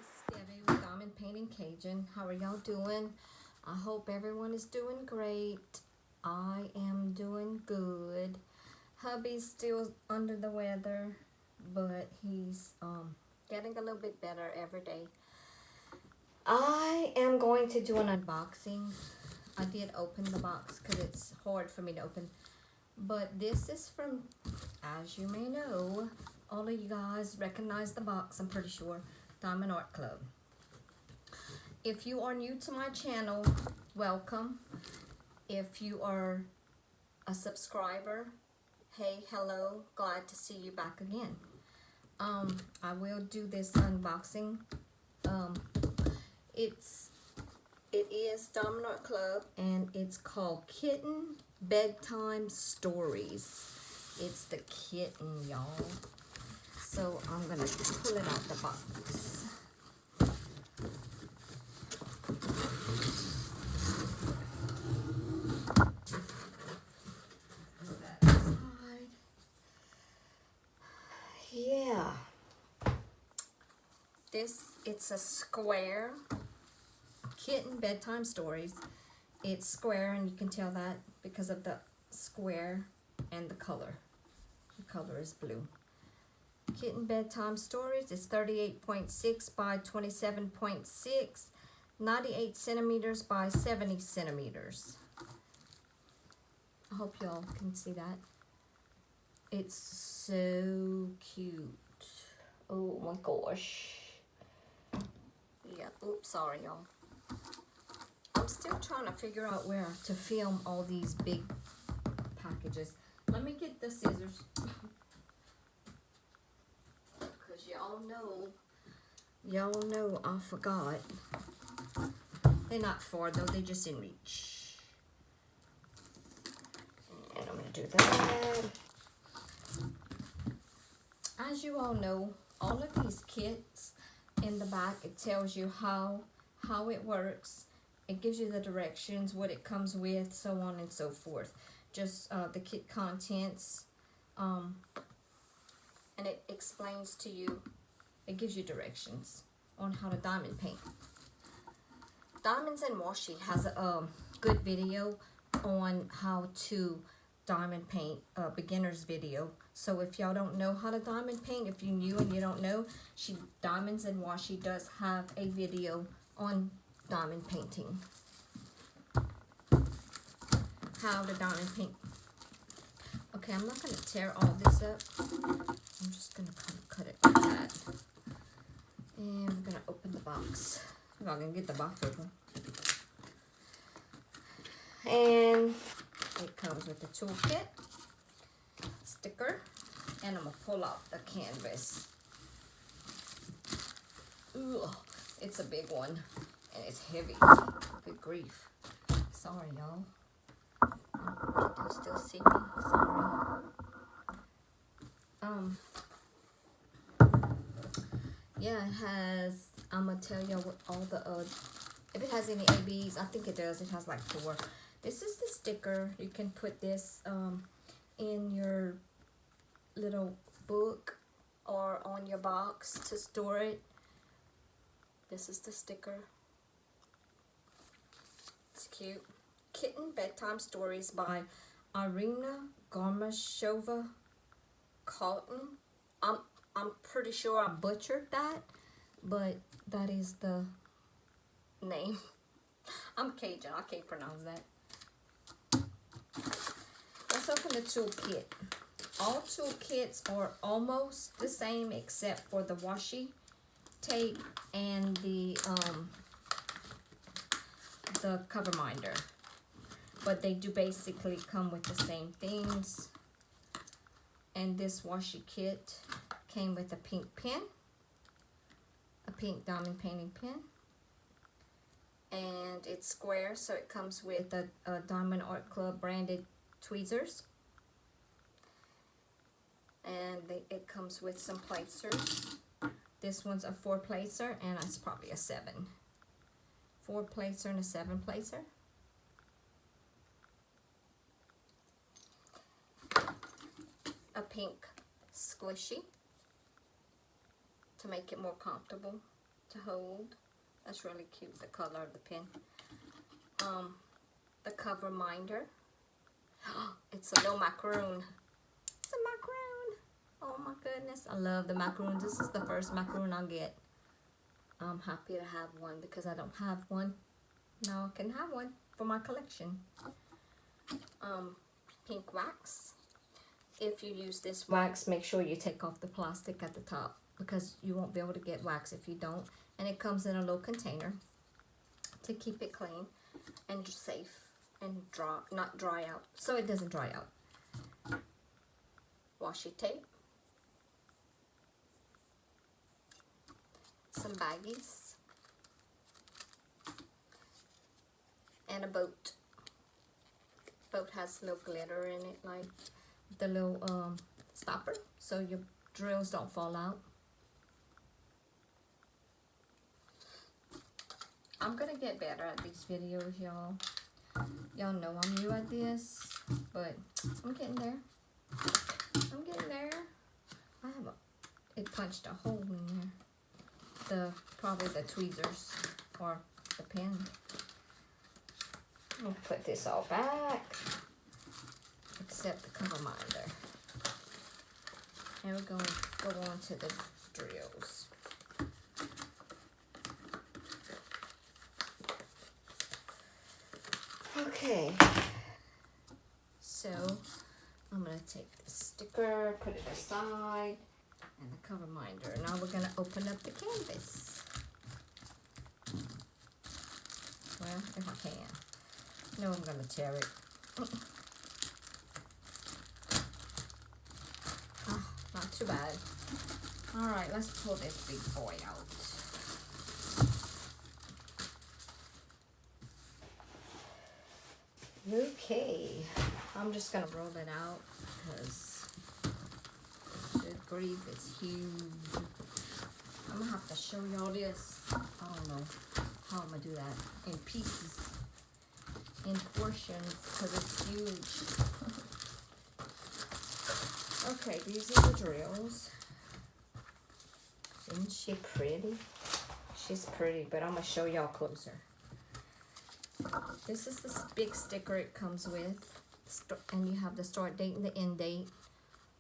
This is Debbie with Diamond Painting Cajun. How are y'all doing? I hope everyone is doing great. I am doing good. Hubby's still under the weather, but he's getting a little bit better every day. I am going to do an unboxing. I did open the box because it's hard for me to open. But this is from, as you may know, all of you guys recognize the box, I'm pretty sure, Diamond Art Club. If you are new to my channel, welcome. If you are a subscriber, hey, hello, glad to see you back again. I will do this unboxing. It is Diamond Art Club, and it's called Kitten Bedtime Stories. It's the kitten, y'all. So I'm gonna pull it out the box. Put that aside. Yeah. It's a square Kitten Bedtime Stories. It's square, and you can tell that because of the square and the color. The color is blue. Kitten Bedtime Stories is 38.6 by 27.6, 98 centimeters by 70 centimeters. I hope y'all can see that. It's so cute. Oh my gosh. Yeah, oops, sorry y'all. I'm still trying to figure out where to film all these big packages. Let me get the scissors. Because y'all know I forgot. They're not far though, they're just in reach. And I'm going to do that. As you all know, all of these kits in the back, it tells you how it works. It gives you the directions, what it comes with, so on and so forth. Just the kit contents, and it explains to you, it gives you directions on how to diamond paint. Diamonds and Washi has a good video on how to diamond paint, beginner's video. So if y'all don't know how to diamond paint, if you're new and you don't know, Diamonds and Washi does have a video on diamond painting. How to diamond paint. Okay, I'm not going to tear all this up. I'm just going to kind of cut it like that. And we're going to open the box. I'm not going to get the box open. And it comes with the toolkit, sticker, and I'm going to pull out the canvas. Ooh, it's a big one, and it's heavy. Good grief. Sorry, y'all. Can you still see me? Sorry. Yeah, it has, I'm going to tell you what all the, if it has any ABs, I think it does. It has like 4. This is the sticker. You can put this in your little book or on your box to store it. This is the sticker. It's cute. Kitten Bedtime Stories by Irina Garmashova, Cawton. I'm pretty sure I butchered that, but that is the name. I'm Cajun. I can't pronounce that. Let's open the toolkit. All toolkits are almost the same except for the washi tape and the cover minder. But they do basically come with the same things. And this washi kit came with a pink pen, a pink diamond painting pen. And it's square, so it comes with a Diamond Art Club branded tweezers. And it comes with some placers. This one's a 4-placer, and it's probably a 7. 4-placer and a 7-placer. A pink squishy to make it more comfortable. to hold. That's really cute, the color of the pen. The cover minder. It's a little macaroon. It's a macaroon. Oh my goodness, I love the macaroons. This is the first macaroon I'll get. I'm happy to have one because I don't have one. Now I can have one for my collection. Pink wax. If you use this wax, make sure you take off the plastic at the top because you won't be able to get wax if you don't. And it comes in a little container to keep it clean and safe and not dry out, so it doesn't dry out. Washi tape. Some baggies. And a boat. Boat has little glitter in it, like the little stopper, so your drills don't fall out. I'm gonna get better at these videos, y'all. Y'all know I'm new at this, but I'm getting there. I'm getting there. I have it punched a hole in there. Probably the tweezers or the pen. I'll put this all back, except the cover minder. And we're going to go on to the drills. Okay, so I'm going to take the sticker, put it aside, and the cover minder. Now we're going to open up the canvas. Well, if I can. No, I'm going to tear it. Not too bad. Alright, let's pull this big boy out. Okay, I'm just going to roll it out because, good grief, it's huge. I'm going to have to show y'all this. I don't know how I'm going to do that in pieces. In portions because it's huge. Okay, these are the drills. Isn't she pretty? She's pretty, but I'm going to show y'all closer. This is the big sticker it comes with. And you have the start date and the end date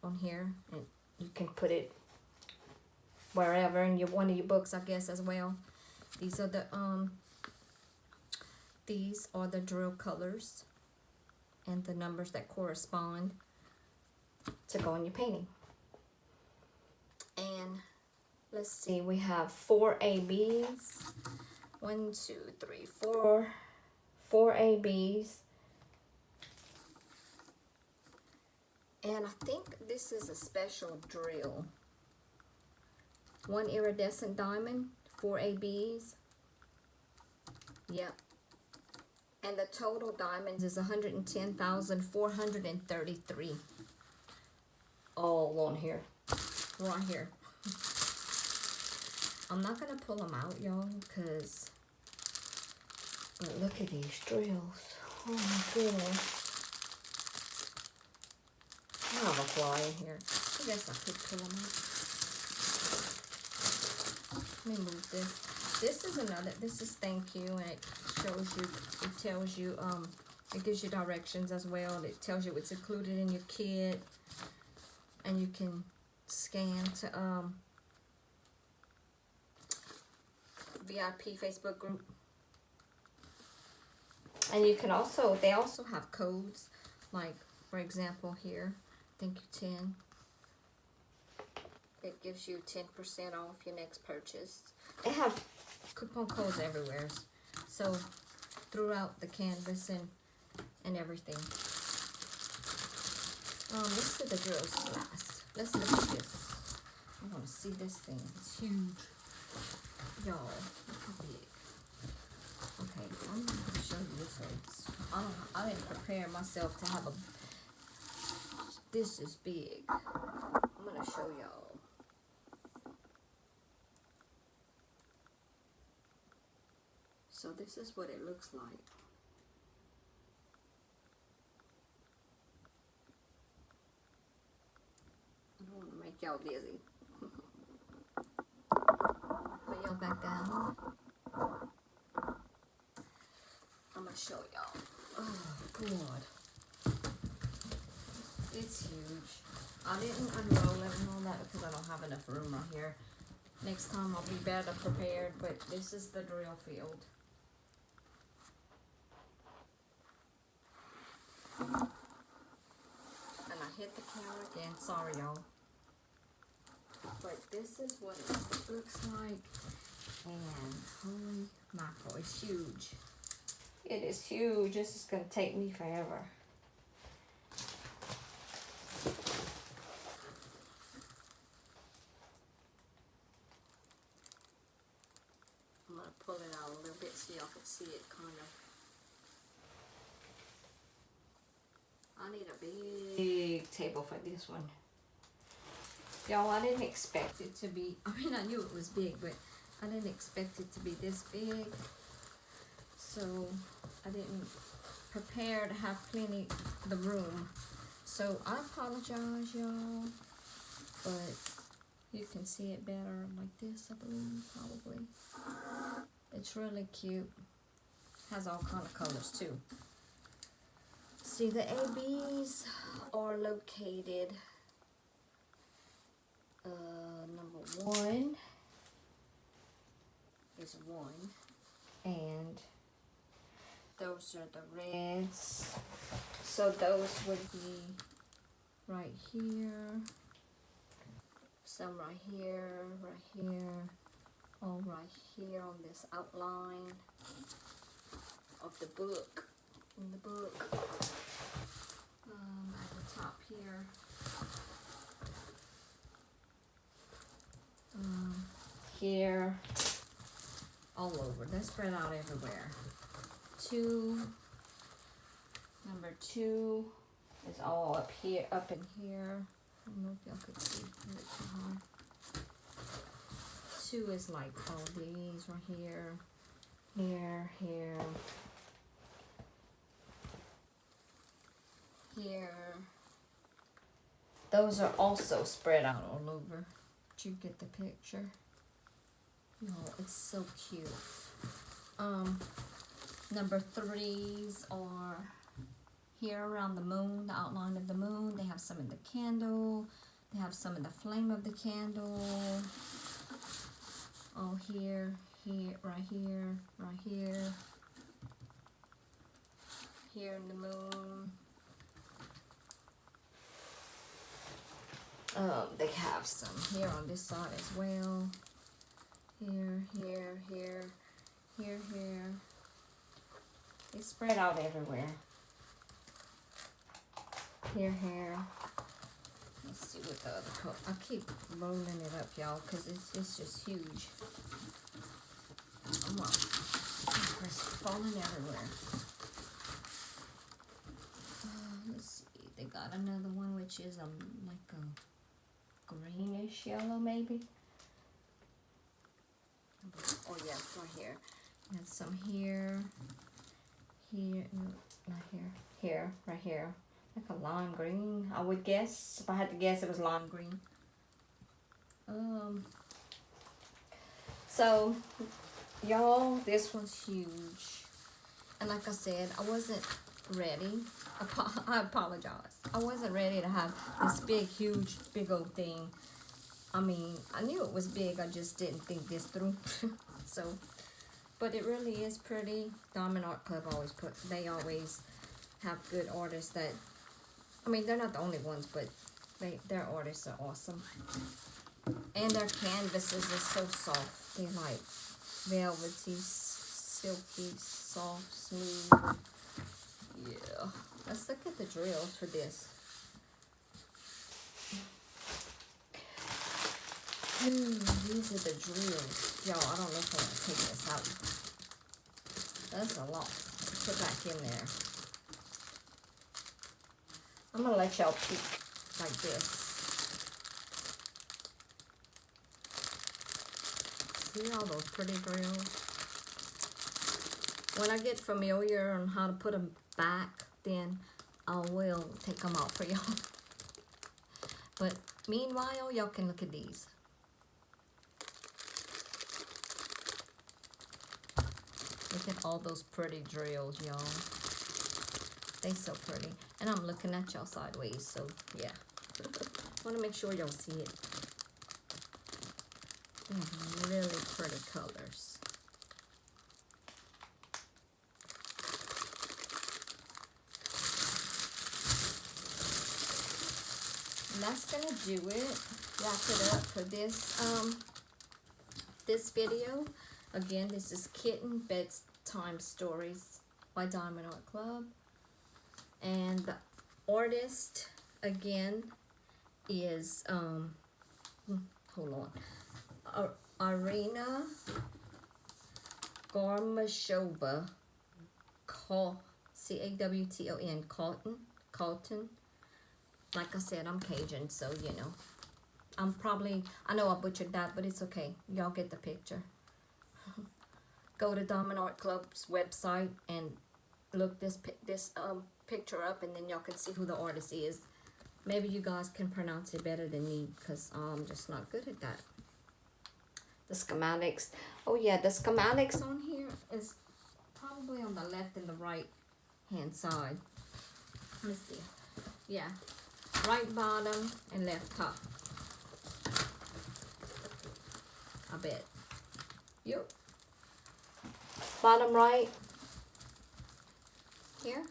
on here. And you can put it wherever in one of your books, I guess, as well. These are the drill colors and the numbers that correspond to go in your painting. And let's see, we have 4 ABs. 1, 2, 3, 4. 4 ABs. And I think this is a special drill. 1 iridescent diamond, 4 ABs. Yep. And the total diamonds is 110,433. All on here. Right here. I'm not going to pull them out, y'all, because look at these drills. Oh my goodness. I have a fly in here. I guess I could pull them out. Let me move this. This is another, this is thank you, and it shows you, it tells you, it gives you directions as well. It tells you what's included in your kit, and you can scan to VIP Facebook group. And you can also, they also have codes, like for example here, thank you 10. It gives you 10% off your next purchase. They have coupon codes everywhere, so throughout the canvas and everything. Let's do the drills last. Let's look at this. I want to see this thing. It's huge, y'all. Look how big. Okay, I'm gonna show you this one. I didn't prepare myself to have a. This is big. I'm gonna show y'all. So this is what it looks like. I don't want to make y'all dizzy. But y'all back down. I'm gonna show y'all. Oh God, it's huge. I didn't unroll it and all that because I don't have enough room right here. Next time I'll be better prepared, but this is the drill field. And I hit the camera again, sorry y'all. But this is what it looks like. And holy mackerel, it's huge. It is huge. This is gonna take me forever. I'm gonna pull it out a little bit so y'all can see it kind of. I need a big table for this one. Y'all, I didn't expect it to be, I mean, I knew it was big, but I didn't expect it to be this big. So I didn't prepare to have plenty of the room. So I apologize, y'all, but you can see it better like this, I believe, probably. It's really cute. Has all kind of colors too. See, the ABs are located, number 1 is 1, and those are the reds. So those would be right here, some right here, all right here on this outline of the book. In the book, at the top here, here, all over. They're spread out everywhere. Number 2 is all up here, up in here. I don't know if y'all could see it. 2 is like all these right here, here, here. Those are also spread out all over. Did you get the picture? No, it's so cute. Number 3s are here around the moon, the outline of the moon. They have some in the candle. They have some in the flame of the candle. All here, right here, here in the moon. They have some here on this side as well. Here. They spread out everywhere. Here. Let's see what the other color. I keep rolling it up, y'all, because it's just huge. Come on. It's falling everywhere. Let's see. They got another one which is like a greenish yellow, maybe. Oh yeah, right here. And some here, no, not here, right here. Like a lime green, I would guess. If I had to guess, it was lime green. So, y'all, this one's huge. And like I said, I wasn't ready. I apologize. I wasn't ready to have this big, huge, big old thing. I mean, I knew it was big. I just didn't think this through. So, but it really is pretty. Diamond Art Club they always have good artists that, I mean, they're not the only ones, but their artists are awesome. And their canvases are so soft. They're like velvety, silky, soft, smooth. Yeah. Let's look at the drills for this. These are the drills. Y'all, I don't know if I want to take this out. That's a lot to put back in there. I'm going to let y'all peek like this. See all those pretty drills? When I get familiar on how to put them back, then I will take them out for y'all. But meanwhile, y'all can look at these. Look at all those pretty drills, y'all. They so pretty. And I'm looking at y'all sideways, so yeah. Want to make sure y'all see it. They have really pretty colors. And that's gonna do it. Wrap it up for this video. Again, this is Kitten Bedtime Stories by Diamond Art Club. And the artist, again, is, hold on, Irina Garmashova, C-A-W-T-O-N, Cawton. Like I said, I'm Cajun, so, you know, I know I butchered that, but it's okay. Y'all get the picture. Go to Diamond Art Club's website and look this picture up, and then y'all can see who the artist is. Maybe you guys can pronounce it better than me, because I'm just not good at that. The schematics. Oh yeah, the schematics on here is probably on the left and the right hand side. Let's see. Yeah. Right bottom and left top. I bet. Yep. Bottom right here.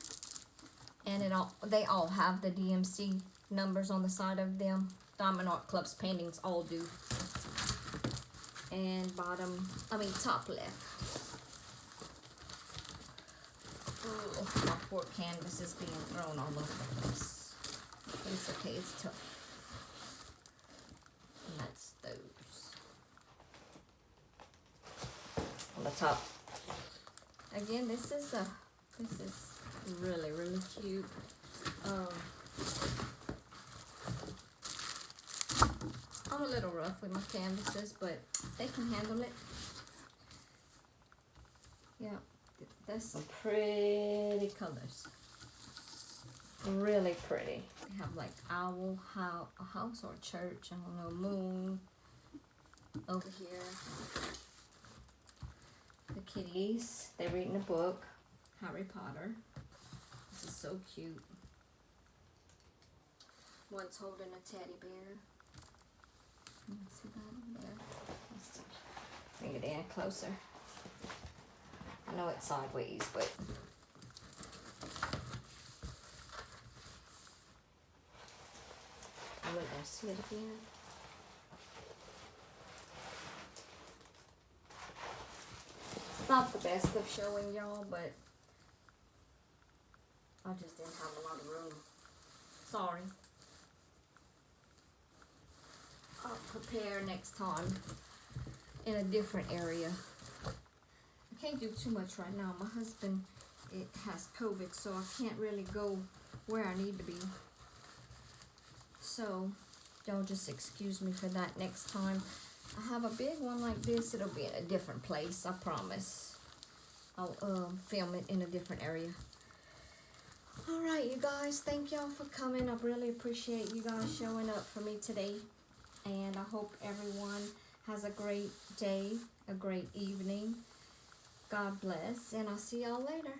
And they all have the DMC numbers on the side of them. Diamond Art Club's paintings all do. And top left. Oh, my poor canvas is being thrown all over the place. But it's okay, it's tough. And that's those. On the top. Again, this is really, really cute. I'm a little rough with my canvases, but they can handle it. Yeah, that's some pretty colors. Really pretty. They have like owl, a house or a church, I don't know, moon. Over here, the kitties, they're reading a book, Harry Potter. This is so cute. One's holding a teddy bear. You can see that over there. Let's bring it in closer. I know it's sideways, but I wait there, see it again. It's not the best of showing y'all, but I just didn't have a lot of room. Sorry. I'll prepare next time in a different area. I can't do too much right now. My husband, it has COVID, so I can't really go where I need to be. So, y'all just excuse me for that next time. I have a big one like this. It'll be in a different place, I promise. I'll film it in a different area. Alright, you guys, thank y'all for coming. I really appreciate you guys showing up for me today. And I hope everyone has a great day, a great evening. God bless, and I'll see y'all later.